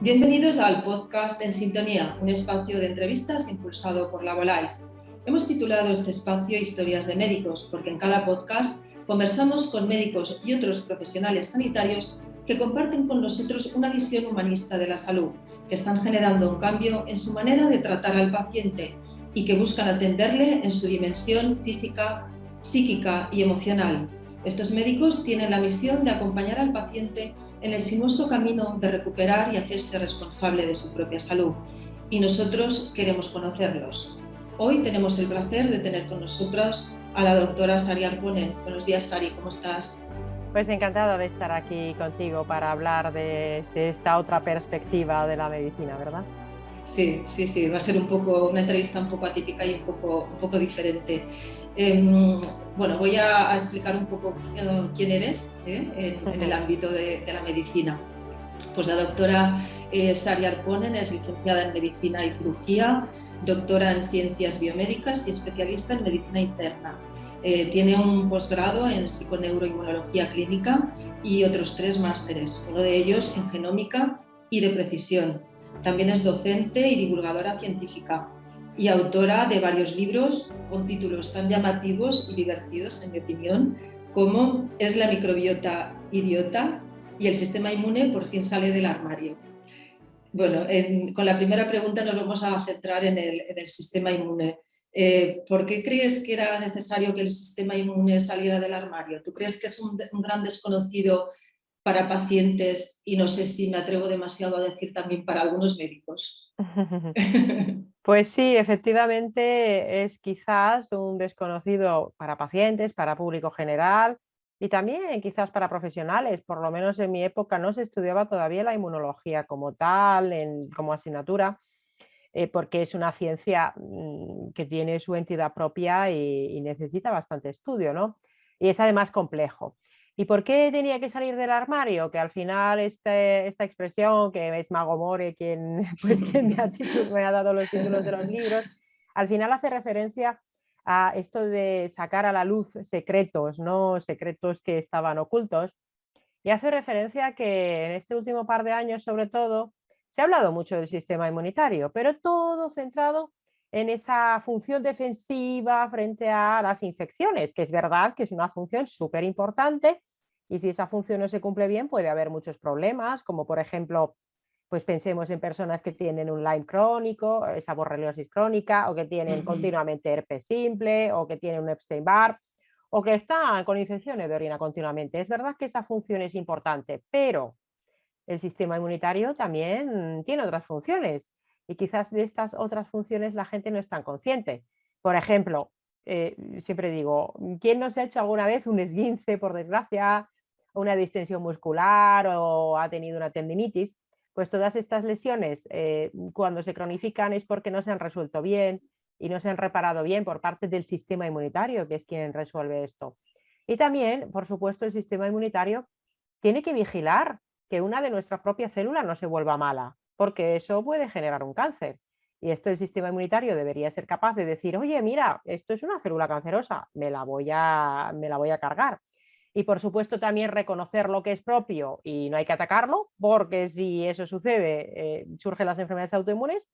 Bienvenidos al podcast En Sintonía, un espacio de entrevistas impulsado por Labolife. Hemos titulado este espacio Historias de médicos porque en cada podcast conversamos con médicos y otros profesionales sanitarios que comparten con nosotros una visión humanista de la salud, que están generando un cambio en su manera de tratar al paciente y que buscan atenderle en su dimensión física, psíquica y emocional. Estos médicos tienen la misión de acompañar al paciente en el sinuoso camino de recuperar y hacerse responsable de su propia salud, y nosotros queremos conocerlos. Hoy tenemos el placer de tener con nosotros a la doctora Sari Arponen. Buenos días, Sari, ¿cómo estás? Pues encantada de estar aquí contigo para hablar de esta otra perspectiva de la medicina, ¿verdad? Sí, va a ser una entrevista un poco atípica y un poco diferente. Bueno, voy a explicar un poco quién eres en el ámbito de la medicina. Pues la doctora Sari Arponen es licenciada en Medicina y Cirugía, doctora en Ciencias Biomédicas y especialista en Medicina Interna. Tiene un posgrado en Psiconeuroinmunología Clínica y otros 3 másteres, uno de ellos en Genómica y de Precisión. También es docente y divulgadora científica y autora de varios libros con títulos tan llamativos y divertidos, en mi opinión, como ¿Es la microbiota idiota? Y el sistema inmune por fin sale del armario. Bueno, con la primera pregunta nos vamos a centrar en el sistema inmune. ¿Por qué crees que era necesario que el sistema inmune saliera del armario? ¿Tú crees que es un gran desconocido para pacientes y no sé si me atrevo demasiado a decir también para algunos médicos? Pues sí, efectivamente es quizás un desconocido para pacientes, para público general y también quizás para profesionales. Por lo menos en mi época no se estudiaba todavía la inmunología como tal, como asignatura, porque es una ciencia que tiene su entidad propia y necesita bastante estudio, ¿no? Y es además complejo. ¿Y por qué tenía que salir del armario? Que al final esta expresión, que es Mago More quien, pues, quien me ha dado los títulos de los libros, al final hace referencia a esto de sacar a la luz secretos, ¿no? Secretos que estaban ocultos. Y hace referencia a que en este último par de años, sobre todo, se ha hablado mucho del sistema inmunitario, pero todo centrado en esa función defensiva frente a las infecciones, que es verdad que es una función súper importante y si esa función no se cumple bien puede haber muchos problemas, como por ejemplo, pues pensemos en personas que tienen un Lyme crónico, esa borreliosis crónica, o que tienen continuamente herpes simple, o que tienen un Epstein-Barr, o que están con infecciones de orina continuamente. Es verdad que esa función es importante, pero el sistema inmunitario también tiene otras funciones y quizás de estas otras funciones la gente no es tan consciente. Por ejemplo, siempre digo, ¿quién no se ha hecho alguna vez un esguince, por desgracia, una distensión muscular o ha tenido una tendinitis? Pues todas estas lesiones, cuando se cronifican es porque no se han resuelto bien y no se han reparado bien por parte del sistema inmunitario, que es quien resuelve esto. Y también, por supuesto, el sistema inmunitario tiene que vigilar que una de nuestras propias células no se vuelva mala, porque eso puede generar un cáncer. Y esto el sistema inmunitario debería ser capaz de decir, oye, mira, esto es una célula cancerosa, me la voy a cargar. Y por supuesto también reconocer lo que es propio y no hay que atacarlo, porque si eso sucede, surgen las enfermedades autoinmunes,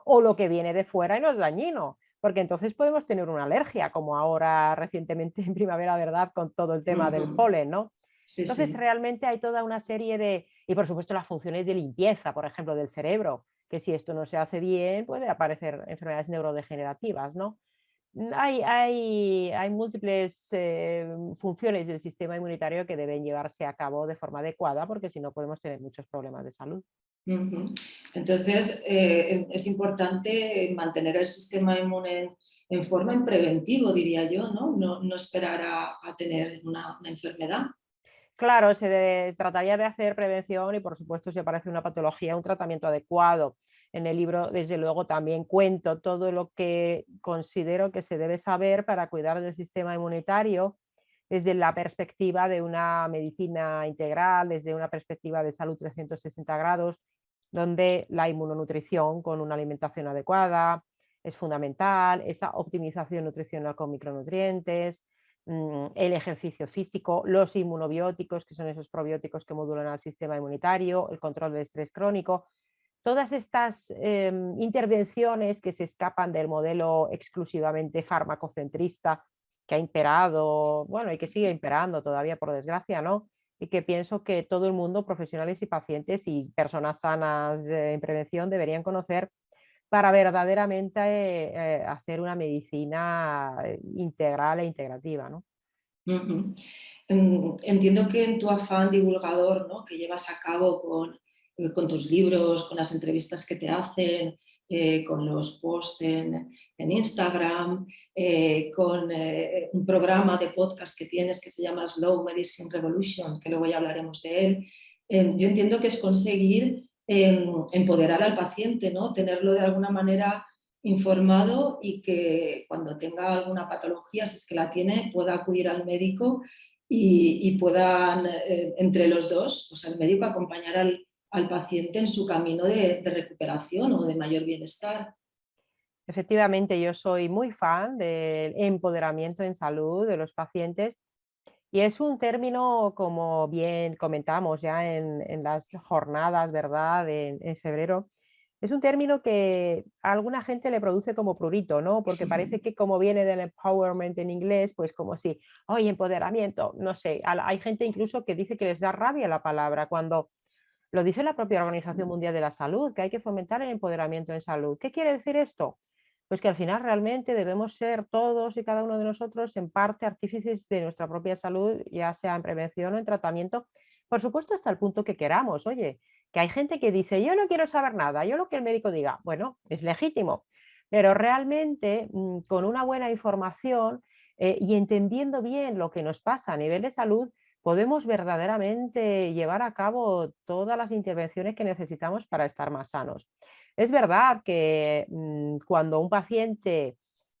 o lo que viene de fuera y no es dañino, porque entonces podemos tener una alergia, como ahora recientemente en primavera, ¿verdad? Con todo el tema del polen, ¿no? Sí, Entonces, sí. realmente hay toda una serie de, y por supuesto las funciones de limpieza, por ejemplo, del cerebro, que si esto no se hace bien, puede aparecer enfermedades neurodegenerativas, ¿no? Hay múltiples funciones del sistema inmunitario que deben llevarse a cabo de forma adecuada, porque si no podemos tener muchos problemas de salud. Entonces, es importante mantener el sistema inmune en forma en preventivo, diría yo, ¿no? No esperar a tener una enfermedad. Claro, trataría de hacer prevención y, por supuesto, si aparece una patología, un tratamiento adecuado. En el libro, desde luego, también cuento todo lo que considero que se debe saber para cuidar del sistema inmunitario desde la perspectiva de una medicina integral, desde una perspectiva de salud 360 grados, donde la inmunonutrición con una alimentación adecuada es fundamental, esa optimización nutricional con micronutrientes, el ejercicio físico, los inmunobióticos, que son esos probióticos que modulan al sistema inmunitario, el control del estrés crónico. todas estas intervenciones que se escapan del modelo exclusivamente farmacocentrista que ha imperado, bueno, y que sigue imperando todavía por desgracia, ¿no? Y que pienso que todo el mundo, profesionales y pacientes y personas sanas en prevención, deberían conocer para verdaderamente hacer una medicina integral e integrativa, ¿no? Ujú. Entiendo que en tu afán divulgador, ¿no?, que llevas a cabo con tus libros, con las entrevistas que te hacen, con los posts en Instagram, con un programa de podcast que tienes que se llama Slow Medicine Revolution, que luego ya hablaremos de él. Yo entiendo que es conseguir empoderar al paciente, ¿no?, tenerlo de alguna manera informado y que cuando tenga alguna patología, si es que la tiene, pueda acudir al médico y puedan, entre los dos, o sea, el médico acompañar al paciente en su camino de recuperación o de mayor bienestar. Efectivamente, yo soy muy fan del empoderamiento en salud de los pacientes y es un término, como bien comentamos ya en las jornadas, ¿verdad?, en febrero. Es un término que a alguna gente le produce como prurito, ¿no? Porque parece que como viene del empowerment en inglés, pues como si, oye, empoderamiento, no sé, hay gente incluso que dice que les da rabia la palabra cuando lo dice la propia Organización Mundial de la Salud, que hay que fomentar el empoderamiento en salud. ¿Qué quiere decir esto? Pues que al final realmente debemos ser todos y cada uno de nosotros en parte artífices de nuestra propia salud, ya sea en prevención o en tratamiento, por supuesto hasta el punto que queramos. Oye, que hay gente que dice, yo no quiero saber nada, yo lo que el médico diga, bueno, es legítimo, pero realmente con una buena información y entendiendo bien lo que nos pasa a nivel de salud, podemos verdaderamente llevar a cabo todas las intervenciones que necesitamos para estar más sanos. Es verdad que cuando un paciente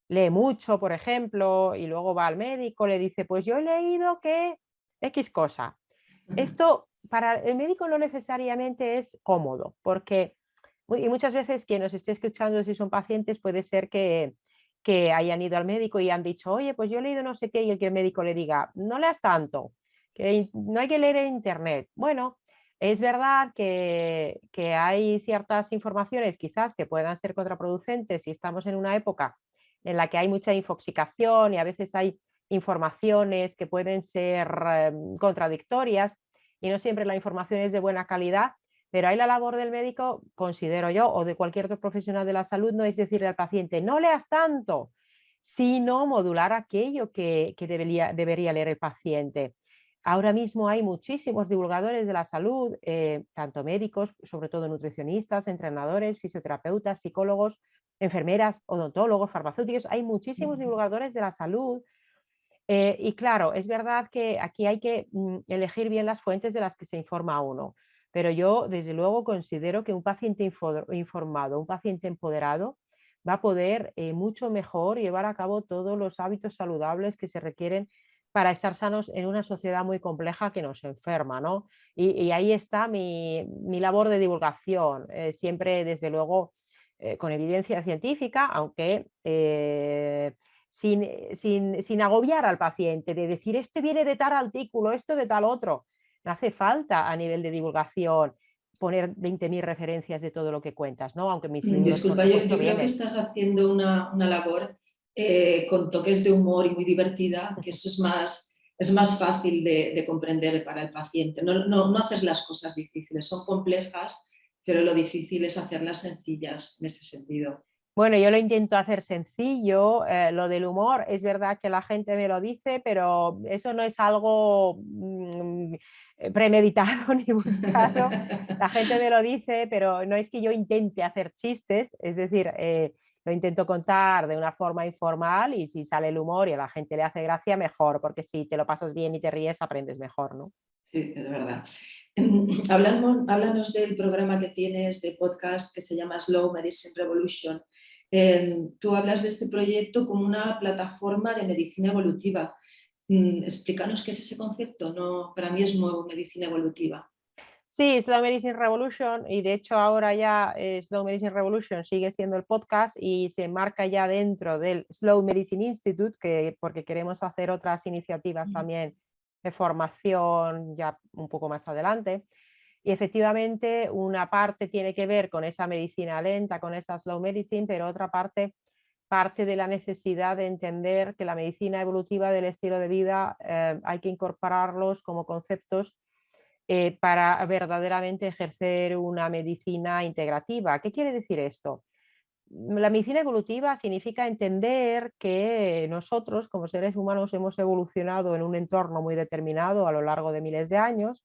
lee mucho, por ejemplo, y luego va al médico, le dice, pues yo he leído que X cosa. Esto para el médico no necesariamente es cómodo, porque y muchas veces quien nos esté escuchando, si son pacientes, puede ser que hayan ido al médico y han dicho, oye, pues yo he leído no sé qué, y el que el médico le diga, no leas tanto, que no hay que leer en internet. Bueno, es verdad que hay ciertas informaciones quizás que puedan ser contraproducentes si estamos en una época en la que hay mucha infoxicación y a veces hay informaciones que pueden ser contradictorias y no siempre la información es de buena calidad, pero ahí la labor del médico, considero yo, o de cualquier otro profesional de la salud, no es decirle al paciente, no leas tanto, sino modular aquello que debería leer el paciente. Ahora mismo hay muchísimos divulgadores de la salud, tanto médicos, sobre todo nutricionistas, entrenadores, fisioterapeutas, psicólogos, enfermeras, odontólogos, farmacéuticos. Hay muchísimos divulgadores de la salud y claro, es verdad que aquí hay que elegir bien las fuentes de las que se informa uno, pero yo desde luego considero que un paciente informado, un paciente empoderado, va a poder mucho mejor llevar a cabo todos los hábitos saludables que se requieren para estar sanos en una sociedad muy compleja que nos enferma, ¿no? Y ahí está mi labor de divulgación, siempre desde luego con evidencia científica, aunque sin agobiar al paciente, de decir, este viene de tal artículo, esto de tal otro. No hace falta a nivel de divulgación poner 20.000 referencias de todo lo que cuentas, ¿no? Aunque mis libros, por Disculpa, yo supuesto, creo que vienen. estás haciendo una labor con toques de humor y muy divertida, que eso es más fácil de comprender para el paciente. No haces las cosas difíciles, son complejas, pero lo difícil es hacerlas sencillas en ese sentido. Bueno, yo lo intento hacer sencillo, lo del humor es verdad que la gente me lo dice, pero eso no es algo premeditado ni buscado. La gente me lo dice, pero no es que yo intente hacer chistes, es decir, lo intento contar de una forma informal y si sale el humor y a la gente le hace gracia, mejor, porque si te lo pasas bien y te ríes, aprendes mejor, ¿no? Sí, es verdad. Háblanos del programa que tienes de podcast que se llama Slow Medicine Revolution. Tú hablas de este proyecto como una plataforma de medicina evolutiva. Explícanos qué es ese concepto. No, para mí es nuevo, medicina evolutiva. Sí, Slow Medicine Revolution y de hecho ahora ya Slow Medicine Revolution sigue siendo el podcast y se enmarca ya dentro del Slow Medicine Institute, porque queremos hacer otras iniciativas también de formación ya un poco más adelante. Y efectivamente una parte tiene que ver con esa medicina lenta, con esa slow medicine, pero otra parte parte de la necesidad de entender que la medicina evolutiva del estilo de vida hay que incorporarlos como conceptos para verdaderamente ejercer una medicina integrativa. ¿Qué quiere decir esto? La medicina evolutiva significa entender que nosotros como seres humanos hemos evolucionado en un entorno muy determinado a lo largo de miles de años,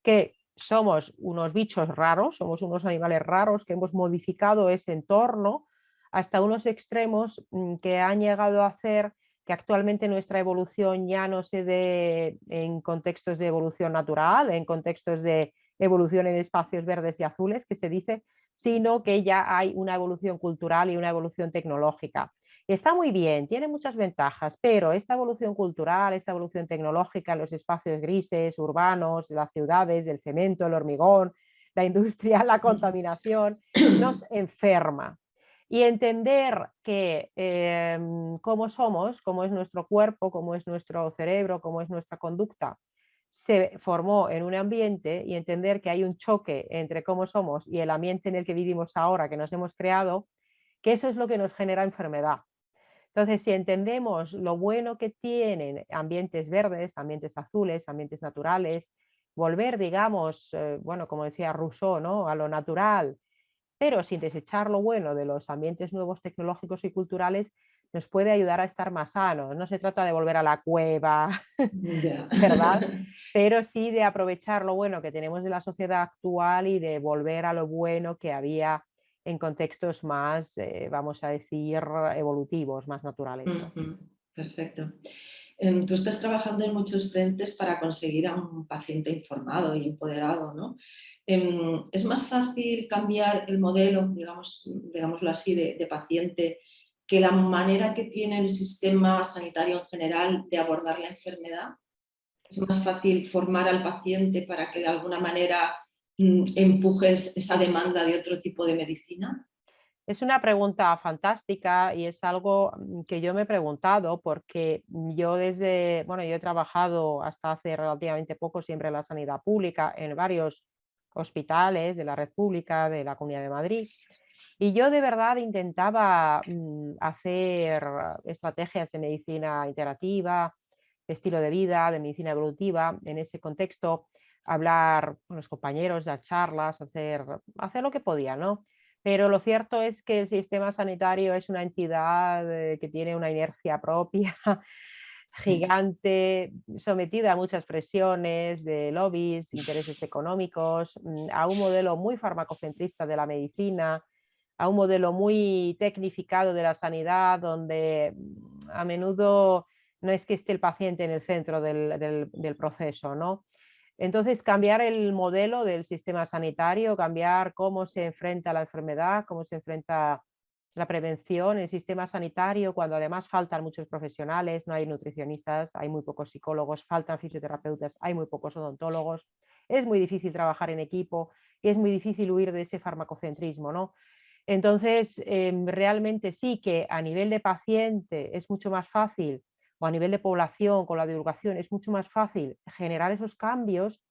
que somos unos bichos raros, somos unos animales raros que hemos modificado ese entorno hasta unos extremos que han llegado a hacer que actualmente nuestra evolución ya no se dé en contextos de evolución natural, en contextos de evolución en espacios verdes y azules, que se dice, sino que ya hay una evolución cultural y una evolución tecnológica. Está muy bien, tiene muchas ventajas, pero esta evolución cultural, esta evolución tecnológica en los espacios grises, urbanos, las ciudades, el cemento, el hormigón, la industria, la contaminación, nos enferma. Y entender que cómo somos, cómo es nuestro cuerpo, cómo es nuestro cerebro, cómo es nuestra conducta, se formó en un ambiente y entender que hay un choque entre cómo somos y el ambiente en el que vivimos ahora, que nos hemos creado, que eso es lo que nos genera enfermedad. Entonces, si entendemos lo bueno que tienen ambientes verdes, ambientes azules, ambientes naturales, volver, digamos, bueno, como decía Rousseau, ¿no? A lo natural, pero sin desechar lo bueno de los ambientes nuevos tecnológicos y culturales, nos puede ayudar a estar más sanos. No se trata de volver a la cueva, Ya. ¿verdad? Pero sí de aprovechar lo bueno que tenemos de la sociedad actual y de volver a lo bueno que había en contextos más, vamos a decir, evolutivos, más naturales, ¿no? Ujú, perfecto. Tú estás trabajando en muchos frentes para conseguir a un paciente informado y empoderado, ¿no? ¿Es más fácil cambiar el modelo, digámoslo así, de paciente que la manera que tiene el sistema sanitario en general de abordar la enfermedad? ¿Es más fácil formar al paciente para que de alguna manera empujes esa demanda de otro tipo de medicina? Es una pregunta fantástica y es algo que yo me he preguntado porque yo desde, bueno, yo he trabajado hasta hace relativamente poco siempre en la sanidad pública, en varios hospitales de la red pública de la Comunidad de Madrid. Y yo de verdad intentaba hacer estrategias de medicina integrativa, de estilo de vida, de medicina evolutiva, en ese contexto, hablar con los compañeros, dar charlas, hacer lo que podía, ¿no? Pero lo cierto es que el sistema sanitario es una entidad que tiene una inercia propia gigante, sometida a muchas presiones de lobbies, intereses económicos, a un modelo muy farmacocentrista de la medicina, a un modelo muy tecnificado de la sanidad, donde a menudo no es que esté el paciente en el centro del proceso, ¿no? Entonces, cambiar el modelo del sistema sanitario, cambiar cómo se enfrenta la enfermedad, cómo se enfrenta la prevención, el sistema sanitario, cuando además faltan muchos profesionales, no hay nutricionistas, hay muy pocos psicólogos, faltan fisioterapeutas, hay muy pocos odontólogos, es muy difícil trabajar en equipo y es muy difícil huir de ese farmacocentrismo, ¿no? Entonces, realmente sí que a nivel de paciente es mucho más fácil, o a nivel de población, con la divulgación, es mucho más fácil generar esos cambios,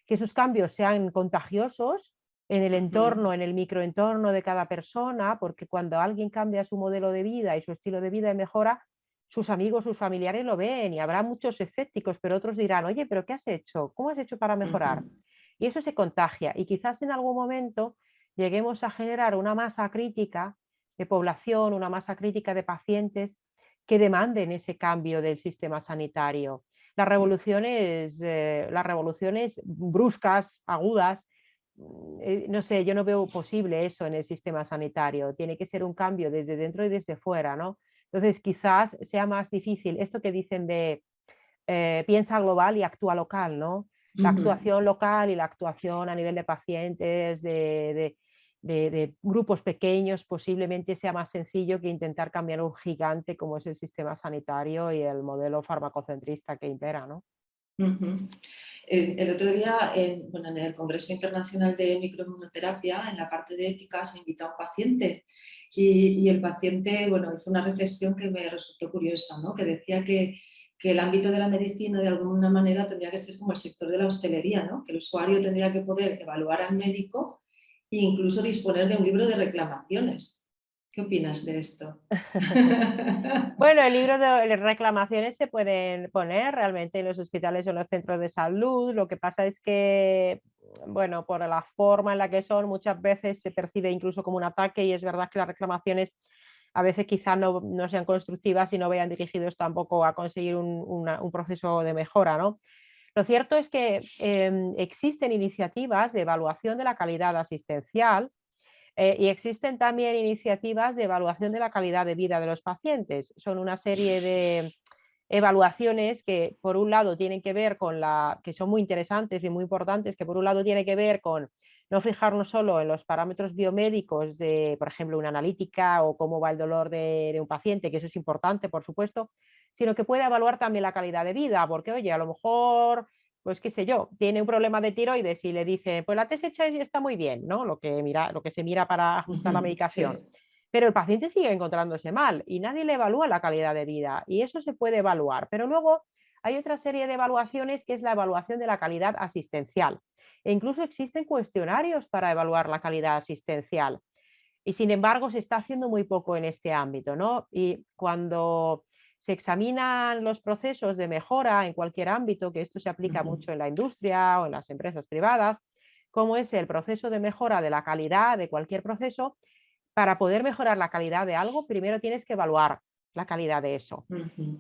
que esos cambios sean contagiosos en el Ujú, entorno, en el microentorno de cada persona, porque cuando alguien cambia su modelo de vida y su estilo de vida y mejora, sus amigos, sus familiares lo ven y habrá muchos escépticos, pero otros dirán, oye, ¿pero qué has hecho? ¿Cómo has hecho para mejorar? ujú. Y eso se contagia y quizás en algún momento lleguemos a generar una masa crítica de población, una masa crítica de pacientes que demanden ese cambio del sistema sanitario. Las revoluciones bruscas, agudas, no sé, yo no veo posible eso en el sistema sanitario. Tiene que ser un cambio desde dentro y desde fuera, ¿no? Entonces, quizás sea más difícil esto que dicen de piensa global y actúa local, ¿no? La Ujú, actuación local y la actuación a nivel de pacientes, de grupos pequeños, posiblemente sea más sencillo que intentar cambiar un gigante como es el sistema sanitario y el modelo farmacocentrista que impera, ¿no? ujú. El otro día, bueno, en el Congreso Internacional de Microinmunoterapia, en la parte de ética, se invitó a un paciente y el paciente, bueno, hizo una reflexión que me resultó curiosa, ¿no? Que decía que el ámbito de la medicina de alguna manera tendría que ser como el sector de la hostelería, ¿no? Que el usuario tendría que poder evaluar al médico e incluso disponer de un libro de reclamaciones. ¿Qué opinas de esto? Bueno, el libro de reclamaciones se pueden poner realmente en los hospitales o en los centros de salud. Lo que pasa es que, bueno, por la forma en la que son, muchas veces se percibe incluso como un ataque y es verdad que las reclamaciones a veces quizás no sean constructivas y no vayan dirigidos tampoco a conseguir un proceso de mejora, ¿no? Lo cierto es que existen iniciativas de evaluación de la calidad asistencial y existen también iniciativas de evaluación de la calidad de vida de los pacientes. Son una serie de evaluaciones que por un lado tienen que ver con que son muy interesantes y muy importantes, que por un lado tiene que ver con no fijarnos solo en los parámetros biomédicos de, por ejemplo, una analítica o cómo va el dolor de un paciente, que eso es importante, por supuesto, sino que puede evaluar también la calidad de vida, porque, oye, a lo mejor pues qué sé yo, tiene un problema de tiroides y le dice, pues la TSH está muy bien, ¿no? Lo que se mira para ajustar la medicación. Sí. Pero el paciente sigue encontrándose mal y nadie le evalúa la calidad de vida y eso se puede evaluar. Pero luego hay otra serie de evaluaciones que es la evaluación de la calidad asistencial. E incluso existen cuestionarios para evaluar la calidad asistencial. Y sin embargo se está haciendo muy poco en este ámbito, ¿no? Y cuando se examinan los procesos de mejora en cualquier ámbito, que esto se aplica mucho en la industria o en las empresas privadas, cómo es el proceso de mejora de la calidad de cualquier proceso, para poder mejorar la calidad de algo, primero tienes que evaluar la calidad de eso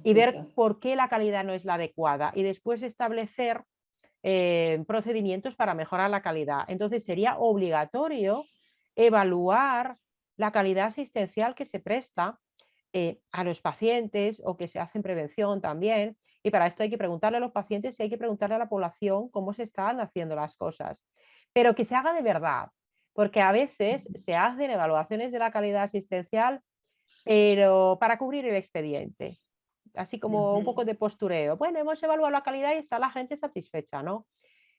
y ver Cierto. por qué la calidad no es la adecuada y después establecer procedimientos para mejorar la calidad. Entonces sería obligatorio evaluar la calidad asistencial que se presta a los pacientes o que se hace en prevención también. Y para esto hay que preguntarle a los pacientes y hay que preguntarle a la población cómo se están haciendo las cosas. Pero que se haga de verdad, porque a veces se hacen evaluaciones de la calidad asistencial, pero para cubrir el expediente, así como un poco de postureo. Bueno, hemos evaluado la calidad y está la gente satisfecha, ¿no?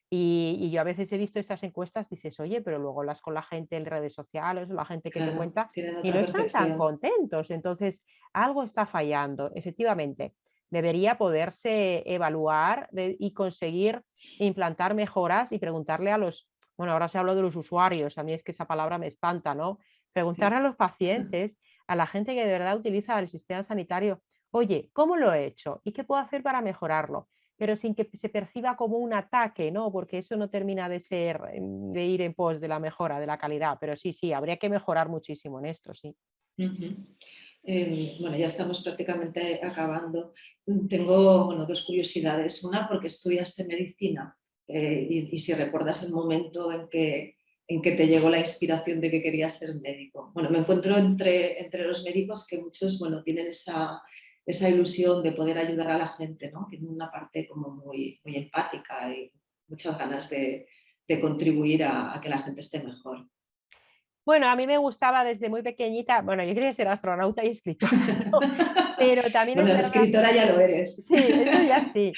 Y yo a veces he visto estas encuestas, dices, oye, pero luego las con la gente en redes sociales, la gente que te Claro, cuenta, tienen y otra no están tan percepción. contentos. Entonces, algo está fallando. Efectivamente, debería poderse evaluar y conseguir implantar mejoras y preguntarle a los, bueno, ahora se habla de los usuarios, a mí es que esa palabra me espanta, ¿no? Preguntar a Sí. los pacientes, a la gente que de verdad utiliza el sistema sanitario, oye, ¿cómo lo he hecho? ¿Y qué puedo hacer para mejorarlo? Pero sin que se perciba como un ataque, ¿no? Porque eso no termina de ser, de ir en pos de la mejora de la calidad, pero sí, sí, habría que mejorar muchísimo en esto, sí. Bueno, ya estamos prácticamente acabando. Tengo, bueno, dos curiosidades. Una, porque estudiaste medicina y si recuerdas el momento en que te llegó la inspiración de que querías ser médico. Bueno, me encuentro entre los médicos que muchos, bueno, tienen esa ilusión de poder ayudar a la gente, ¿no? Tienen una parte como muy empática y muchas ganas de contribuir a que la gente esté mejor. Bueno, a mí me gustaba desde muy pequeñita, bueno, yo quería ser astronauta y escritora, ¿no? Pero también es Bueno, verdad, escritora ya lo eres. sí, eso ya sí.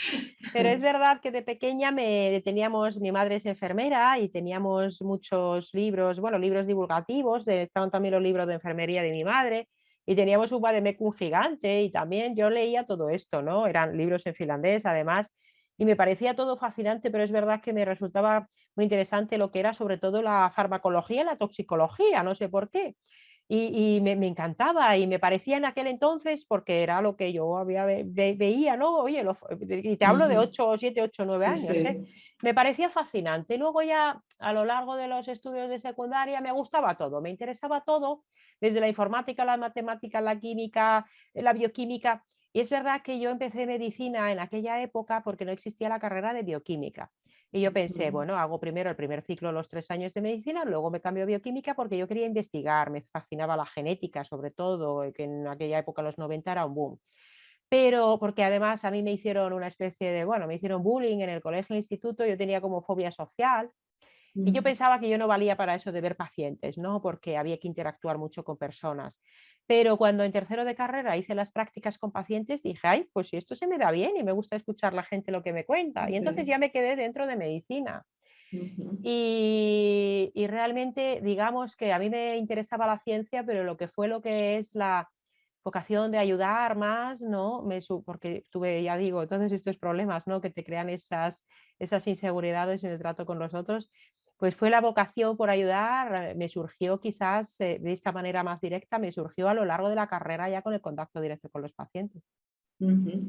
Pero es verdad que de pequeña mi madre es enfermera y teníamos muchos libros, bueno, libros divulgativos, estaban también los libros de enfermería de mi madre y teníamos un vademecum gigante y también yo leía todo esto, ¿no? Eran libros en finlandés además y me parecía todo fascinante, pero es verdad que me resultaba muy interesante lo que era sobre todo la farmacología y la toxicología, no sé por qué. Y me encantaba y me parecía en aquel entonces, porque era lo que yo veía, ¿no? Oye, y te hablo de 8, 7, 8, 9 Sí, años, ¿eh? sí. Me parecía fascinante. Luego ya a lo largo de los estudios de secundaria me gustaba todo, me interesaba todo, desde la informática, la matemática, la química, la bioquímica. Y es verdad que yo empecé medicina en aquella época porque no existía la carrera de bioquímica. Y yo pensé, bueno, hago primero el primer ciclo, los 3 años de medicina, luego me cambio a bioquímica porque yo quería investigar, me fascinaba la genética sobre todo, que en aquella época, en los 90, era un boom. Pero porque además a mí me hicieron una especie de, bueno, me hicieron bullying en el colegio, el instituto, yo tenía como fobia social y yo pensaba que yo no valía para eso de ver pacientes, ¿no? Porque había que interactuar mucho con personas. Pero cuando en tercero de carrera hice las prácticas con pacientes, dije, ay, pues si esto se me da bien y me gusta escuchar la gente lo que me cuenta. Y entonces Sí. ya me quedé dentro de medicina. Ujú. Y realmente, digamos que a mí me interesaba la ciencia, pero lo que fue lo que es vocación de ayudar más, ¿no? Porque tuve, ya digo, todos estos problemas, ¿no? Que te crean esas inseguridades en el trato con los otros, pues fue la vocación por ayudar, me surgió quizás de esta manera más directa, me surgió a lo largo de la carrera ya con el contacto directo con los pacientes. Ujú.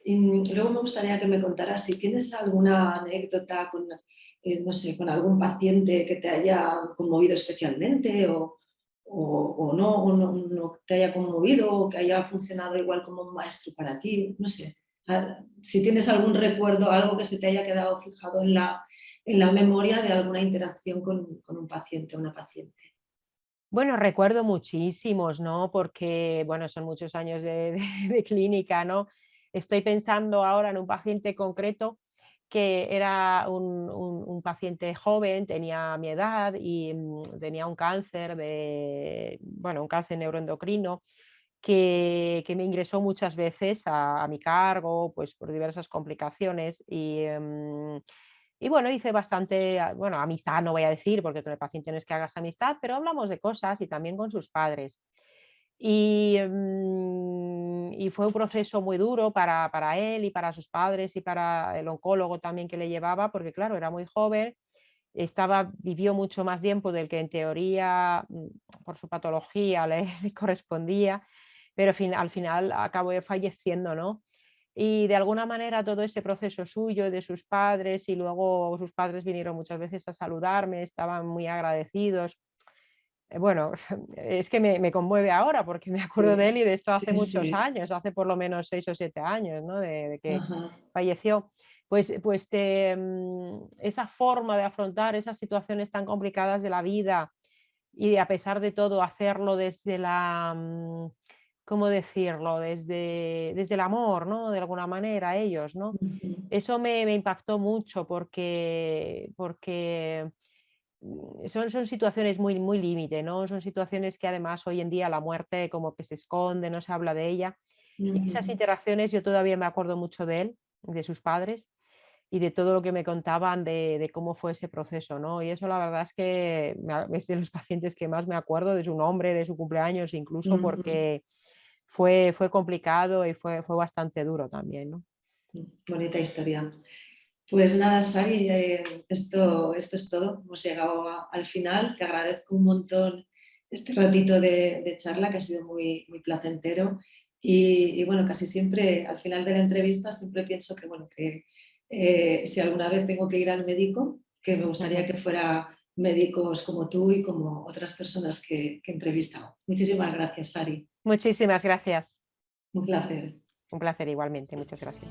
Y luego me gustaría que me contaras si tienes alguna anécdota con, no sé, con algún paciente que te haya conmovido especialmente o no te haya conmovido o que haya funcionado igual como un maestro para ti, no sé. Si tienes algún recuerdo, algo que se te haya quedado fijado en la memoria de alguna interacción con un paciente o una paciente. Bueno, recuerdo muchísimos, ¿no? Porque, bueno, son muchos años de clínica, ¿no? Estoy pensando ahora en un paciente concreto que era un paciente joven, tenía mi edad y tenía un cáncer bueno, un cáncer neuroendocrino que me ingresó muchas veces a mi cargo, pues por diversas complicaciones y bueno, hice bastante, bueno, amistad no voy a decir, porque con el paciente no es que hagas amistad, pero hablamos de cosas y también con sus padres. Y fue un proceso muy duro para él y para sus padres y para el oncólogo también que le llevaba, porque claro, era muy joven, vivió mucho más tiempo del que en teoría, por su patología, le correspondía, pero al final acabó falleciendo, ¿no? Y de alguna manera todo ese proceso suyo, de sus padres, y luego sus padres vinieron muchas veces a saludarme, estaban muy agradecidos. Bueno, es que me conmueve ahora porque me acuerdo de Sí, él y de esto hace sí, muchos sí. años, hace por lo menos 6 o 7 años, ¿no? De que Ajá. falleció. Pues esa forma de afrontar esas situaciones tan complicadas de la vida y a pesar de todo hacerlo desde ¿cómo decirlo? Desde el amor, ¿no? De alguna manera, ellos, ¿no? Ujú, Eso me impactó mucho porque son situaciones muy, muy límite, ¿no? Son situaciones que además hoy en día la muerte como que se esconde, no se habla de ella. Y esas ujú. interacciones yo todavía me acuerdo mucho de él, de sus padres y de todo lo que me contaban de cómo fue ese proceso, ¿no? Y eso la verdad es que es de los pacientes que más me acuerdo, de su nombre, de su cumpleaños, incluso Ujú. porque fue complicado y fue bastante duro también, ¿no? Bonita historia. Pues nada, Sari, esto es todo. Hemos llegado al final. Te agradezco un montón este ratito de charla que ha sido muy, muy placentero. Y bueno, casi siempre al final de la entrevista siempre pienso que, bueno, que si alguna vez tengo que ir al médico, que me gustaría que fuera médicos como tú y como otras personas que he entrevistado. Muchísimas gracias, Sari. Muchísimas gracias. Un placer. Un placer igualmente. Muchas gracias.